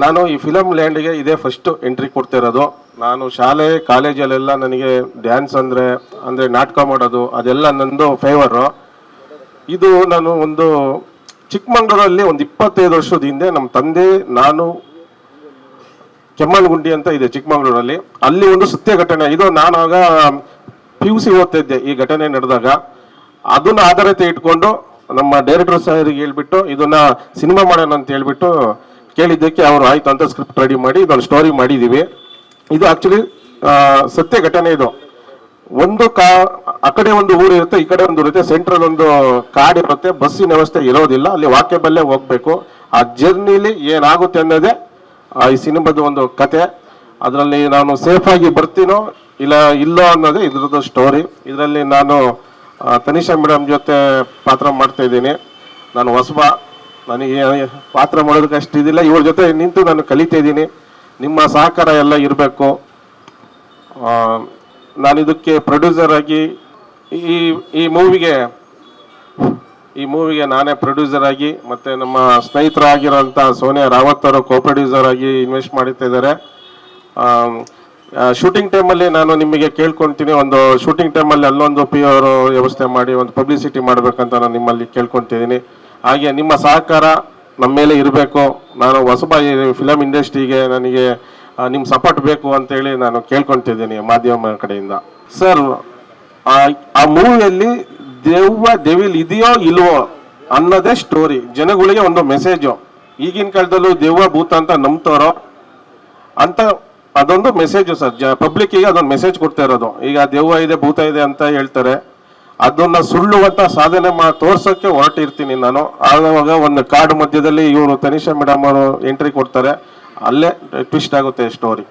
ನಾನು ಈ ಫಿಲಮ್ ಲ್ಯಾಂಡ್ಗೆ ಇದೇ ಫಸ್ಟ್ ಎಂಟ್ರಿ ಕೊಡ್ತಿರೋದು. ನಾನು ಶಾಲೆ ಕಾಲೇಜಲ್ಲೆಲ್ಲ ನನಗೆ ಡ್ಯಾನ್ಸ್ ಅಂದರೆ ನಾಟಕ ಮಾಡೋದು ಅದೆಲ್ಲ ನಂದು ಫೇವರು. ಇದು ನಾನು ಒಂದು ಚಿಕ್ಕಮಂಗ್ಳೂರಲ್ಲಿ ಒಂದು 25 ವರ್ಷದ ಹಿಂದೆ ನಮ್ಮ ತಂದೆ ನಾನು ಕೆಮ್ಮಣ್ಣಗುಂಡಿ ಅಂತ ಇದೆ ಚಿಕ್ಕಮಂಗ್ಳೂರಲ್ಲಿ, ಅಲ್ಲಿ ಒಂದು ಸತ್ಯ ಘಟನೆ ಇದು. ನಾನು ಆಗ PUC ಓದ್ತಾ ಇದ್ದೆ ಈ ಘಟನೆ ನಡೆದಾಗ. ಅದನ್ನ ಆಧಾರತೆ ಇಟ್ಕೊಂಡು ನಮ್ಮ ಡೈರೆಕ್ಟರ್ ಸಾಹೇಬ್ರಿಗೆ ಹೇಳ್ಬಿಟ್ಟು ಇದನ್ನ ಸಿನಿಮಾ ಮಾಡೋಣ ಅಂತ ಹೇಳ್ಬಿಟ್ಟು ಕೇಳಿದ್ದಕ್ಕೆ ಅವರು ಆಯ್ತು ಅಂತ ಸ್ಕ್ರಿಪ್ಟ್ ರೆಡಿ ಮಾಡಿ ಇದೊಂದು ಸ್ಟೋರಿ ಮಾಡಿದೀವಿ. ಇದು ಆಕ್ಚುಲಿ ಸತ್ಯ ಘಟನೆ. ಇದು ಒಂದು ಆ ಕಡೆ ಒಂದು ಊರು ಇರುತ್ತೆ, ಈ ಕಡೆ ಒಂದು ಇರುತ್ತೆ, ಸೆಂಟ್ರಲ್ ಒಂದು ಕಾಡಿರುತ್ತೆ, ಬಸ್ಸಿನ ವ್ಯವಸ್ಥೆ ಇರೋದಿಲ್ಲ, ಅಲ್ಲಿ ವಾಕ್ಯಬಲ್ಲೇ ಹೋಗ್ಬೇಕು. ಆ ಜರ್ನಿಲಿ ಏನಾಗುತ್ತೆ ಅನ್ನೋದೇ ಈ ಸಿನಿಮಾದ ಒಂದು ಕತೆ. ಅದರಲ್ಲಿ ನಾನು ಸೇಫ್ ಆಗಿ ಬರ್ತೀನೋ ಇಲ್ಲೋ ಅನ್ನೋದೇ ಇದ್ರದ್ದು ಸ್ಟೋರಿ. ಇದರಲ್ಲಿ ನಾನು ತನಿಷಾ ಮೇಡಮ್ ಜೊತೆ ಪಾತ್ರ ಮಾಡ್ತಾ ಇದ್ದೀನಿ. ನಾನು ಹೊಸಬ, ನನಗೆ ಪಾತ್ರ ಮಾಡೋದಕ್ಕೆ ಅಷ್ಟು ಇದಿಲ್ಲ. ಇವ್ರ ಜೊತೆ ನಿಂತು ನಾನು ಕಲಿತಾ ಇದ್ದೀನಿ. ನಿಮ್ಮ ಸಹಕಾರ ಎಲ್ಲ ಇರಬೇಕು. ನಾನು ಇದಕ್ಕೆ ಪ್ರೊಡ್ಯೂಸರ್ ಆಗಿ ಈ ಮೂವಿಗೆ ನಾನೇ ಪ್ರೊಡ್ಯೂಸರ್ ಆಗಿ ಮತ್ತು ನಮ್ಮ ಸ್ನೇಹಿತರಾಗಿರೋಂಥ ಸೋನಿಯಾ ರಾವತ್ ಅವರು ಕೋ ಪ್ರೊಡ್ಯೂಸರ್ ಆಗಿ ಇನ್ವೆಸ್ಟ್ ಮಾಡ್ತಾ ಇದ್ದಾರೆ. ಶೂಟಿಂಗ್ ಟೈಮಲ್ಲಿ ನಾನು ನಿಮಗೆ ಕೇಳ್ಕೊತೀನಿ, ಒಂದು ಶೂಟಿಂಗ್ ಟೈಮಲ್ಲಿ ಅಲ್ಲೊಂದು PR ವ್ಯವಸ್ಥೆ ಮಾಡಿ ಒಂದು ಪಬ್ಲಿಸಿಟಿ ಮಾಡಬೇಕಂತ ನಾನು ನಿಮ್ಮಲ್ಲಿ ಕೇಳ್ಕೊತಿದ್ದೀನಿ. ಹಾಗೆ ನಿಮ್ಮ ಸಹಕಾರ ನಮ್ಮ ಮೇಲೆ ಇರಬೇಕು. ನಾನು ಹೊಸಬ ಫಿಲಮ್ ಇಂಡಸ್ಟ್ರಿಗೆ ನನಗೆ ನಿಮ್ಮ ಸಪೋರ್ಟ್ ಬೇಕು ಅಂತೇಳಿ ನಾನು ಕೇಳ್ಕೊತಿದ್ದೀನಿ ಮಾಧ್ಯಮ ಕಡೆಯಿಂದ. ಸರ್, ಆ ಮೂವಿಯಲ್ಲಿ ದೆವಿಲ್ ಇದೆಯೋ ಇಲ್ವೋ ಅನ್ನೋದೇ ಸ್ಟೋರಿ. ಜನಗಳಿಗೆ ಒಂದು ಮೆಸೇಜು. ಈಗಿನ ಕಾಲದಲ್ಲೂ ದೆವ್ವ ಭೂತ ಅಂತ ನಂಬ್ತಾರೋ ಅಂತ ಅದೊಂದು ಮೆಸೇಜು ಸರ್. ಪಬ್ಲಿಕ್ಕಿಗೆ ಅದೊಂದು ಮೆಸೇಜ್ ಕೊಡ್ತಾ ಇರೋದು. ಈಗ ದೆವ್ವ ಇದೆ ಭೂತ ಇದೆ ಅಂತ ಹೇಳ್ತಾರೆ, ಅದನ್ನ ಸುಳ್ಳು ಅಂತ ಸಾಧನೆ ತೋರ್ಸೋಕ್ಕೆ ಹೊರಟಿರ್ತೀನಿ ನಾನು. ಆವಾಗ ಒಂದು ಕಾಡು ಮಧ್ಯದಲ್ಲಿ ಇವರು ತನಿಷಾ ಮೇಡಮ್ ಅವರು ಎಂಟ್ರಿ ಕೊಡ್ತಾರೆ, ಅಲ್ಲೇ ಟ್ವಿಸ್ಟ್ ಆಗುತ್ತೆ ಸ್ಟೋರಿ.